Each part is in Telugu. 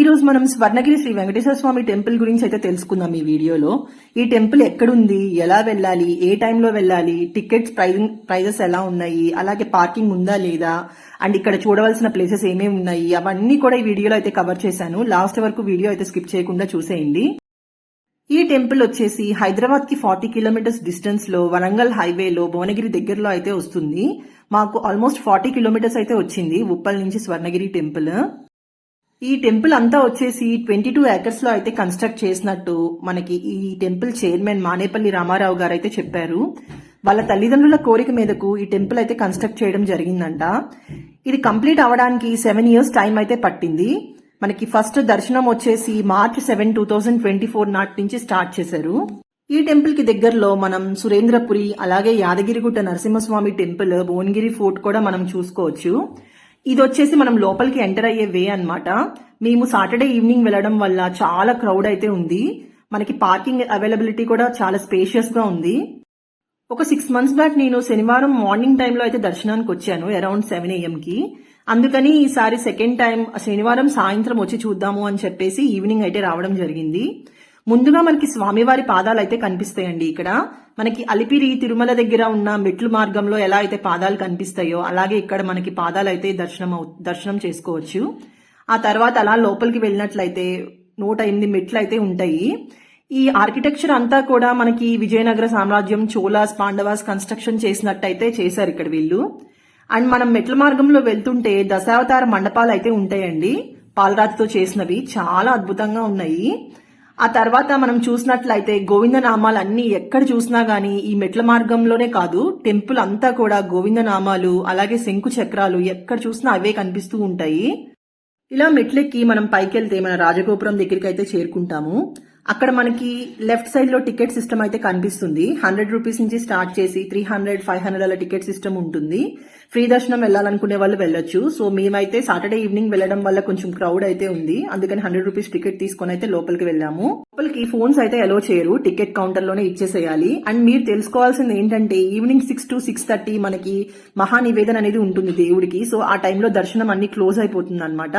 ఈ రోజు మనం స్వర్ణగిరి శ్రీ వెంకటేశ్వర స్వామి టెంపుల్ గురించి అయితే తెలుసుకుందాం ఈ వీడియోలో. ఈ టెంపుల్ ఎక్కడుంది, ఎలా వెళ్ళాలి, ఏ టైంలో వెళ్ళాలి, టికెట్స్ ప్రైజెస్ ఎలా ఉన్నాయి, అలాగే పార్కింగ్ ఉందా లేదా, అండ్ ఇక్కడ చూడవలసిన ప్లేసెస్ ఏమేమి ఉన్నాయి, అవన్నీ కూడా ఈ వీడియోలో అయితే కవర్ చేశాను. లాస్ట్ వరకు వీడియో అయితే స్కిప్ చేయకుండా చూసేయండి. ఈ టెంపుల్ వచ్చేసి హైదరాబాద్ కి 40 కిలోమీటర్స్ డిస్టెన్స్ లో వరంగల్ హైవేలో భువనగిరి దగ్గరలో అయితే వస్తుంది. మాకు ఆల్మోస్ట్ 40 కిలోమీటర్స్ అయితే వచ్చింది ఉప్పల్ నుంచి స్వర్ణగిరి టెంపుల్. ఈ టెంపుల్ అంతా వచ్చేసి 22 ఏకర్స్ లో అయితే కన్స్ట్రక్ట్ చేసినట్టు మనకి ఈ టెంపుల్ చైర్మన్ మానేపల్లి రామారావు గారు అయితే చెప్పారు. వాళ్ళ తల్లిదండ్రుల కోరిక మీదకు ఈ టెంపుల్ అయితే కన్స్ట్రక్ట్ చేయడం జరిగిందంట. ఇది కంప్లీట్ అవడానికి 7 ఇయర్స్ టైం అయితే పట్టింది. మనకి ఫస్ట్ దర్శనం వచ్చేసి March 7, 2024 నాటి నుంచి స్టార్ట్ చేశారు. ఈ టెంపుల్ కి దగ్గరలో మనం సురేంద్రపురి, అలాగే యాదగిరిగుట్ట నరసింహస్వామి టెంపుల్, భువనగిరి ఫోర్ట్ కూడా మనం చూసుకోవచ్చు. ఇది వచ్చేసి మనం లోపలికి ఎంటర్ అయ్యే వే అన్నమాట. మేము సాటర్డే ఈవినింగ్ వెళ్ళడం వల్ల చాలా క్రౌడ్ అయితే ఉంది. మనకి పార్కింగ్ అవైలబిలిటీ కూడా చాలా స్పేషియస్ గా ఉంది. ఒక 6 months బ్యాక్ నేను శనివారం మార్నింగ్ టైంలో అయితే దర్శనానికి వచ్చాను, అరౌండ్ 7 AM కి. అందుకని ఈసారి సెకండ్ టైం శనివారం సాయంత్రం వచ్చి చూద్దాము అని చెప్పేసి ఈవినింగ్ అయితే రావడం జరిగింది. ముందుగా మనకి స్వామివారి పాదాలు అయితే కనిపిస్తాయండి. ఇక్కడ మనకి అలిపిరి తిరుమల దగ్గర ఉన్న మెట్లు మార్గంలో ఎలా అయితే పాదాలు కనిపిస్తాయో అలాగే ఇక్కడ మనకి పాదాలు అయితే దర్శనం చేసుకోవచ్చు. ఆ తర్వాత అలా లోపలికి వెళ్ళినట్లయితే 108 మెట్లు అయితే ఉంటాయి. ఈ ఆర్కిటెక్చర్ అంతా కూడా మనకి విజయనగర సామ్రాజ్యం, చోళాస్, పాండవాస్ కన్స్ట్రక్షన్ చేసినట్టయితే చేశారు ఇక్కడ వీళ్ళు. అండ్ మనం మెట్ల మార్గంలో వెళ్తుంటే దశావతార మండపాలు అయితే ఉంటాయండి, పాలరాతితో చేసినవి, చాలా అద్భుతంగా ఉన్నాయి. ఆ తర్వాత మనం చూసినట్లయితే గోవిందనామాలు అన్ని ఎక్కడ చూసినా గానీ ఈ మెట్ల మార్గంలోనే కాదు, టెంపుల్ అంతా కూడా గోవిందనామాలు, అలాగే శంకు చక్రాలు ఎక్కడ చూసినా అవే కనిపిస్తూ ఉంటాయి. ఇలా మెట్లెక్కి మనం పైకి వెళ్తే మన రాజగోపురం దగ్గరికి అయితే చేరుకుంటాము. అక్కడ మనకి లెఫ్ట్ సైడ్ లో టికెట్ సిస్టమ్ అయితే కనిపిస్తుంది. 100 రూపీస్ నుంచి స్టార్ట్ చేసి 300, 500 అలా టికెట్ సిస్టమ్ ఉంటుంది. ఫ్రీ దర్శనం వెళ్ళాలనుకునే వాళ్ళు వెళ్ళొచ్చు. సో మేమైతే సాటర్డే ఈవినింగ్ వెళ్ళడం వల్ల కొంచెం క్రౌడ్ అయితే ఉంది, అందుకని 100 రూపీస్ టికెట్ తీసుకొని అయితే లోపలికి వెళ్ళాము. లోపలికి ఫోన్స్ అయితే అలో చేయరు, టికెట్ కౌంటర్ లోనే ఇచ్చేసేయాలి. అండ్ మీరు తెలుసుకోవాల్సింది ఏంటంటే ఈవినింగ్ 6 to 6:30 మనకి మహానివేదన అనేది ఉంటుంది దేవుడికి. సో ఆ టైంలో దర్శనం అన్ని క్లోజ్ అయిపోతుంది అనమాట.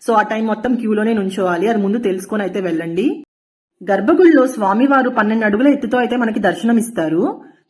సో ఆ టైం మొత్తం క్యూలోనే నుంచోవాలి, అది ముందు తెలుసుకొని అయితే వెళ్ళండి. గర్భగుడిలో స్వామివారు 12 అడుగుల ఎత్తుతో అయితే మనకి దర్శనం ఇస్తారు.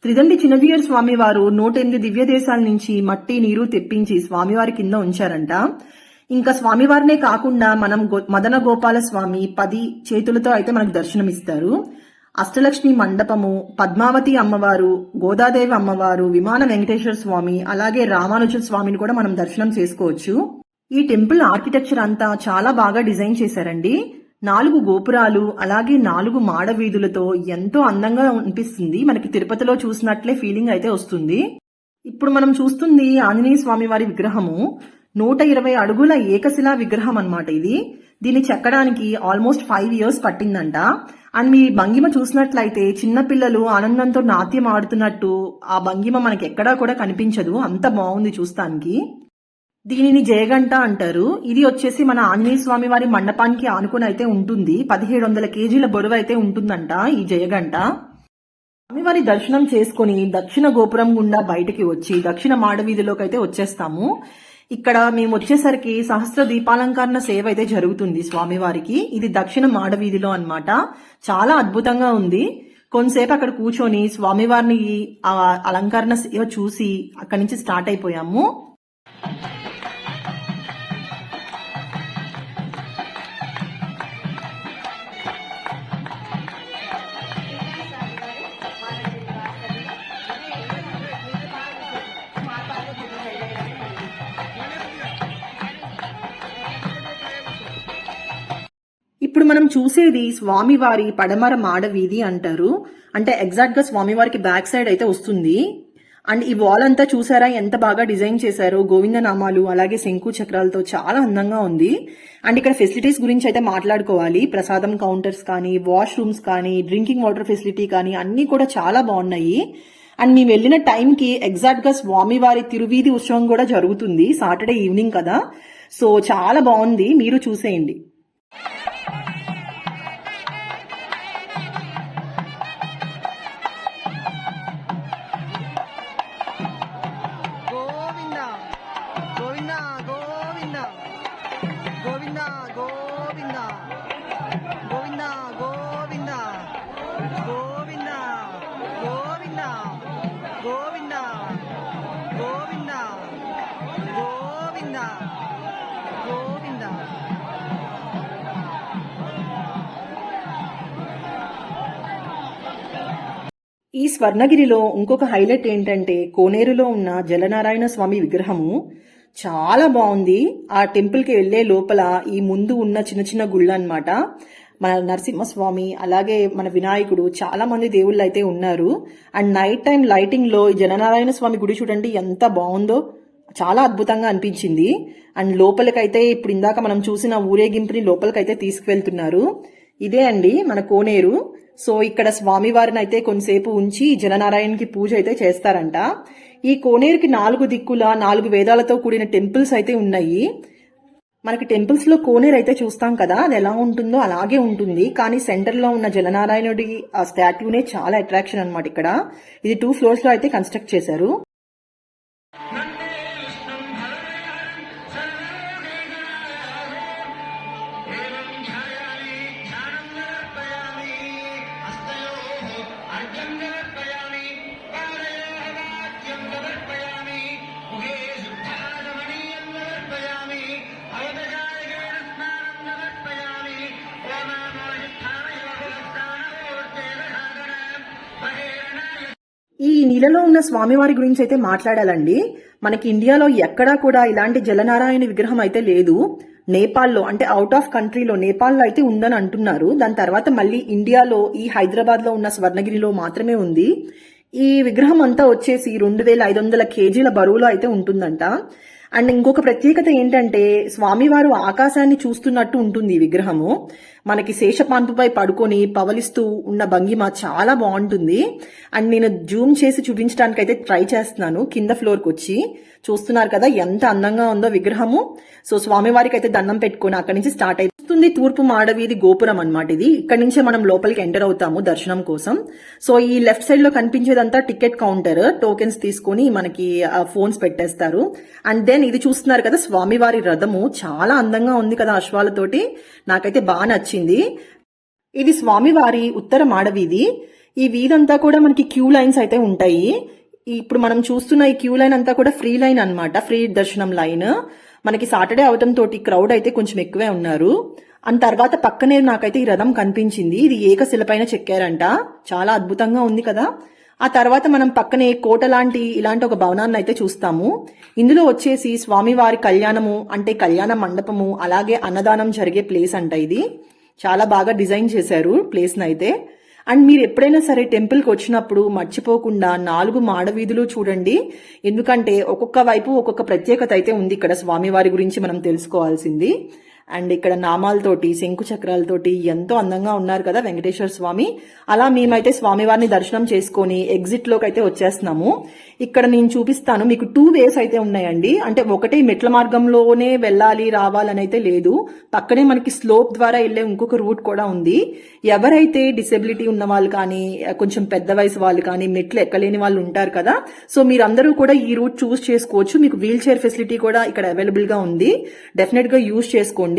త్రిదండి చిన్నవీర స్వామివారు 108 దివ్య దేశాల నుంచి మట్టి నీరు తెప్పించి స్వామివారి కింద ఉంచారంట. ఇంకా స్వామివారినే కాకుండా మనం మదన గోపాల స్వామి 10 చేతులతో అయితే మనకు దర్శనం ఇస్తారు. అష్టలక్ష్మి మండపము, పద్మావతి అమ్మవారు, గోదాదేవి అమ్మవారు, విమాన వెంకటేశ్వర స్వామి, అలాగే రామానుజ స్వామిని కూడా మనం దర్శనం చేసుకోవచ్చు. ఈ టెంపుల్ ఆర్కిటెక్చర్ అంతా చాలా బాగా డిజైన్ చేశారండి. 4 గోపురాలు, అలాగే 4 మాడ వీధులతో ఎంతో అందంగా అనిపిస్తుంది. మనకి తిరుపతిలో చూసినట్లే ఫీలింగ్ అయితే వస్తుంది. ఇప్పుడు మనం చూస్తుంది ఆంజనేయ స్వామి వారి విగ్రహము. 120 అడుగుల ఏకశిలా విగ్రహం అన్నమాట ఇది. దీన్ని చెక్కడానికి ఆల్మోస్ట్ 5 ఇయర్స్ పట్టిందంట. అండ్ మీ భంగిమ చూసినట్లయితే చిన్నపిల్లలు ఆనందంతో నాట్యం ఆడుతున్నట్టు ఆ భంగిమ మనకి ఎక్కడా కూడా కనిపించదు, అంత బాగుంది చూస్తానికి. దీనిని జయగంట అంటారు. ఇది వచ్చేసి మన ఆంజనేయ స్వామి వారి మండపానికి ఆనుకుని అయితే ఉంటుంది. 1700 కేజీల బరువు అయితే ఉంటుందంట ఈ జయగంట. స్వామివారి దర్శనం చేసుకుని దక్షిణ గోపురం గుండా బయటికి వచ్చి దక్షిణ మాడవీధిలోకి అయితే వచ్చేస్తాము. ఇక్కడ మేము వచ్చేసరికి సహస్ర దీపాలంకరణ సేవ అయితే జరుగుతుంది స్వామివారికి. ఇది దక్షిణ మాడవీధిలో అన్నమాట. చాలా అద్భుతంగా ఉంది. కొంతసేపు అక్కడ కూర్చొని స్వామివారిని అలంకరణ సేవ చూసి అక్కడి నుంచి స్టార్ట్ అయిపోయాము. ఇప్పుడు మనం చూసేది స్వామివారి పడమర మాడ వీధి అంటారు. అంటే ఎగ్జాక్ట్ గా స్వామివారికి బ్యాక్ సైడ్ అయితే వస్తుంది. అండ్ ఈ వాల్ అంతా చూసారా ఎంత బాగా డిజైన్ చేశారో, గోవిందనామాలు అలాగే శంకు చక్రాలతో చాలా అందంగా ఉంది. అండ్ ఇక్కడ ఫెసిలిటీస్ గురించి అయితే మాట్లాడుకోవాలి. ప్రసాదం కౌంటర్స్ కానీ, వాష్రూమ్స్ కానీ, డ్రింకింగ్ వాటర్ ఫెసిలిటీ కానీ అన్ని కూడా చాలా బాగున్నాయి. అండ్ మేము వెళ్ళిన టైంకి ఎగ్జాక్ట్ గా స్వామివారి తిరువీధి ఉత్సవం కూడా జరుగుతుంది, సాటర్డే ఈవినింగ్ కదా. సో చాలా బాగుంది, మీరు చూసేయండి. గోవింద గోవింద గోవింద గోవింద గోవింద గోవింద గోవింద గోవింద గోవింద గోవింద గోవింద గోవింద. ఈ స్వర్ణగిరిలో ఇంకొక హైలైట్ ఏంటంటే కోనేరులో ఉన్న జలనారాయణ స్వామి విగ్రహము చాలా బాగుంది. ఆ టెంపుల్ కి వెళ్లే లోపల ఈ ముందు ఉన్న చిన్న చిన్న గుళ్ళు అన్నమాట. మన నరసింహస్వామి అలాగే మన వినాయకుడు చాలా మంది దేవుళ్ళు అయితే ఉన్నారు. అండ్ నైట్ టైం లైటింగ్ లో ఈ జలనారాయణ స్వామి గుడి చూడండి ఎంత బాగుందో, చాలా అద్భుతంగా అనిపించింది. అండ్ లోపలికైతే ఇప్పుడు ఇందాక మనం చూసిన ఊరేగింపుని లోపలికైతే తీసుకువెళ్తున్నారు. ఇదే అండి మన కోనేరు. సో ఇక్కడ స్వామివారిని అయితే కొంతసేపు ఉంచి జలనారాయణకి పూజ అయితే చేస్తారంట. ఈ కోనేరుకి 4 దిక్కుల 4 వేదాలతో కూడిన టెంపుల్స్ అయితే ఉన్నాయి. మనకి టెంపుల్స్ లో కోనేరు అయితే చూస్తాం కదా, అది ఎలా ఉంటుందో అలాగే ఉంటుంది. కానీ సెంటర్ లో ఉన్న జలనారాయణుడి ఆ స్టాట్యూనే చాలా అట్రాక్షన్ అన్నమాట. ఇక్కడ ఇది 2 ఫ్లోర్స్ లో అయితే కన్స్ట్రక్ట్ చేశారు. ఈ నీళ్ళలో ఉన్న స్వామివారి గురించి అయితే మాట్లాడాలండి. మనకి ఇండియాలో ఎక్కడా కూడా ఇలాంటి జలనారాయణ విగ్రహం అయితే లేదు. నేపాల్లో అంటే అవుట్ ఆఫ్ కంట్రీలో నేపాల్లో అయితే ఉందని అంటున్నారు. దాని తర్వాత మళ్ళీ ఇండియాలో ఈ హైదరాబాద్ లో ఉన్న స్వర్ణగిరిలో మాత్రమే ఉంది. ఈ విగ్రహం అంతా వచ్చేసి 2500 కేజీల బరువులో అయితే ఉంటుందంట. అండ్ ఇంకొక ప్రత్యేకత ఏంటంటే స్వామివారు ఆకాశాన్ని చూస్తున్నట్టు ఉంటుంది ఈ విగ్రహము. మనకి శేషపాన్పుపై పడుకొని పవలిస్తూ ఉన్న భంగిమ చాలా బాగుంటుంది. అండ్ నేను జూమ్ చేసి చూపించడానికి అయితే ట్రై చేస్తున్నాను. కింద ఫ్లోర్కి వచ్చి చూస్తున్నారు కదా ఎంత అందంగా ఉందో విగ్రహము. సో స్వామివారికి అయితే దండం పెట్టుకొని అక్కడి నుంచి స్టార్ట్ అవుతుంది. తూర్పు మాడవీధి గోపురం అన్నమాట ఇది. ఇక్కడ నుంచే మనం లోపలికి ఎంటర్ అవుతాము దర్శనం కోసం. సో ఈ లెఫ్ట్ సైడ్ లో కనిపించేదంతా టికెట్ కౌంటర్. టోకెన్స్ తీసుకొని మనకి ఫోన్స్ పెట్టేస్తారు. అండ్ దెన్ ఇది చూస్తున్నారు కదా స్వామివారి రథము చాలా అందంగా ఉంది కదా అశ్వాలతోటి. నాకైతే బాగా నచ్చింది. ఇది స్వామివారి ఉత్తర మాడవీధి. ఈ వీధంతా కూడా మనకి క్యూ లైన్స్ అయితే ఉంటాయి. ఇప్పుడు మనం చూస్తున్న ఈ క్యూ లైన్ అంతా కూడా ఫ్రీ లైన్ అన్నమాట. ఫ్రీ దర్శనం లైన్. మనకి సాటర్డే అవటం తోటి క్రౌడ్ అయితే కొంచెం ఎక్కువే ఉన్నారు. అండ్ తర్వాత పక్కనే నాకైతే ఈ రథం కనిపించింది. ఇది ఏకశిలపైన చెక్కారంట. చాలా అద్భుతంగా ఉంది కదా. ఆ తర్వాత మనం పక్కనే కోట లాంటి ఇలాంటి ఒక భవనాన్ని అయితే చూస్తాము. ఇందులో వచ్చేసి స్వామివారి కళ్యాణము అంటే కళ్యాణ మండపము అలాగే అన్నదానం జరిగే ప్లేస్ అంట. ఇది చాలా బాగా డిజైన్ చేశారు ప్లేస్ ని అయితే. అండ్ మీరు ఎప్పుడైనా సరే టెంపుల్కి వచ్చినప్పుడు మర్చిపోకుండా 4 మాడవీధులు చూడండి. ఎందుకంటే ఒక్కొక్క వైపు ఒక్కొక్క ప్రత్యేకత అయితే ఉంది. ఇక్కడ స్వామివారి గురించి మనం తెలుసుకోవాల్సింది. అండ్ ఇక్కడ నామాలతోటి శంకు చక్రాలతోటి ఎంతో అందంగా ఉన్నారు కదా వెంకటేశ్వర స్వామి. అలా మేమైతే స్వామివారిని దర్శనం చేసుకొని ఎగ్జిట్ లోకి అయితే వచ్చేస్తున్నాము. ఇక్కడ నేను చూపిస్తాను మీకు 2 వేస్ అయితే ఉన్నాయండి. అంటే ఒకటే మెట్ల మార్గంలోనే వెళ్ళాలి రావాలని అయితే లేదు. పక్కనే మనకి స్లోప్ ద్వారా వెళ్లే ఇంకొక రూట్ కూడా ఉంది. ఎవరైతే డిసెబిలిటీ ఉన్న వాళ్ళు కానీ కొంచెం పెద్ద వయసు వాళ్ళు కానీ మెట్లు ఎక్కలేని వాళ్ళు ఉంటారు కదా, సో మీరందరూ కూడా ఈ రూట్ చూస్ చేసుకోవచ్చు. మీకు వీల్ చైర్ ఫెసిలిటీ కూడా ఇక్కడ అవైలబుల్ గా ఉంది. డెఫినెట్ గా యూజ్ చేసుకోండి.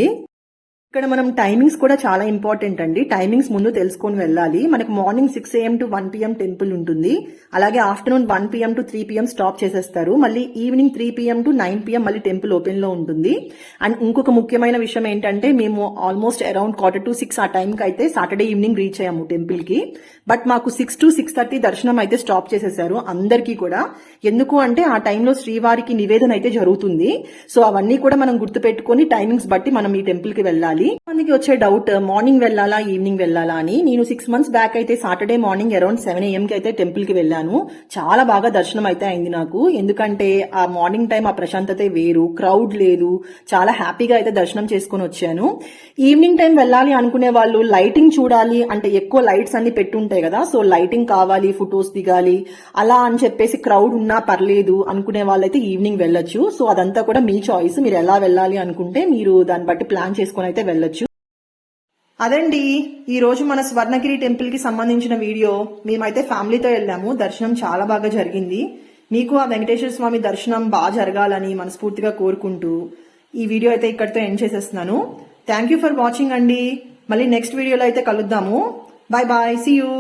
ఇక్కడ మనం టైమింగ్స్ కూడా చాలా ఇంపార్టెంట్ అండి. టైమింగ్స్ ముందు తెలుసుకొని వెళ్ళాలి. మనకి morning 6 AM to 1 PM temple ఉంటుంది. అలాగే afternoon 1 PM to 3 PM stop చేసేస్తారు. మళ్ళీ ఈవినింగ్ 3 PM to 9 PM మళ్ళీ టెంపుల్ ఓపెన్ లో ఉంటుంది. అండ్ ఇంకొక ముఖ్యమైన విషయం ఏంటంటే మేము ఆల్మోస్ట్ అరౌండ్ 5:45 ఆ టైంకి అయితే సాటర్డే ఈవినింగ్ రీచ్ అయ్యాము టెంపుల్ కి. బట్ మాకు 6 to 6:30 దర్శనం అయితే స్టాప్ చేసేసారు అందరికీ కూడా. ఎందుకు అంటే ఆ టైంలో శ్రీవారికి నివేదన అయితే జరుగుతుంది. సో అవన్నీ కూడా మనం గుర్తుపెట్టుకుని టైమింగ్స్ బట్టి మనం ఈ టెంపుల్ కి వెళ్ళాలి. మనకి వచ్చే డౌట్ మార్నింగ్ వెళ్ళాలా ఈవినింగ్ వెళ్ళాలా అని. నేను 6 months బ్యాక్ అయితే సాటర్డే మార్నింగ్ అరౌండ్ 7 AM కి అయితే టెంపుల్ కి వెళ్ళాను. చాలా బాగా దర్శనం అయితే అయింది నాకు. ఎందుకంటే ఆ మార్నింగ్ టైం ఆ ప్రశాంతతే వేరు, క్రౌడ్ లేదు, చాలా హ్యాపీగా అయితే దర్శనం చేసుకుని వచ్చాను. ఈవినింగ్ టైం వెళ్ళాలి అనుకునే వాళ్ళు లైటింగ్ చూడాలి అంటే ఎక్కువ లైట్స్ అన్ని పెట్టుంటాయి కదా, సో లైటింగ్ కావాలి, ఫొటోస్ దిగాలి అలా అని చెప్పేసి క్రౌడ్ ఉన్నా పర్లేదు అనుకునే వాళ్ళైతే ఈవినింగ్ వెళ్ళొచ్చు. సో అదంతా కూడా మీ చాయిస్. మీరు ఎలా వెళ్ళాలి అనుకుంటే మీరు దాన్ని బట్టి ప్లాన్ చేసుకుని అయితే వెళ్ళొచ్చు. అదండి ఈ రోజు మన స్వర్ణగిరి టెంపుల్ కి సంబంధించిన వీడియో. మేమైతే ఫ్యామిలీతో వెళ్ళాము. దర్శనం చాలా బాగా జరిగింది. మీకు ఆ వెంకటేశ్వర స్వామి దర్శనం బాగా జరగాలని మనస్ఫూర్తిగా కోరుకుంటూ ఈ వీడియో అయితే ఇక్కడితో ఎండ్ చేసేస్తున్నాను. థ్యాంక్ యూ ఫర్ వాచింగ్ అండి. మళ్ళీ నెక్స్ట్ వీడియోలో అయితే కలుద్దాము. Bye bye, see you.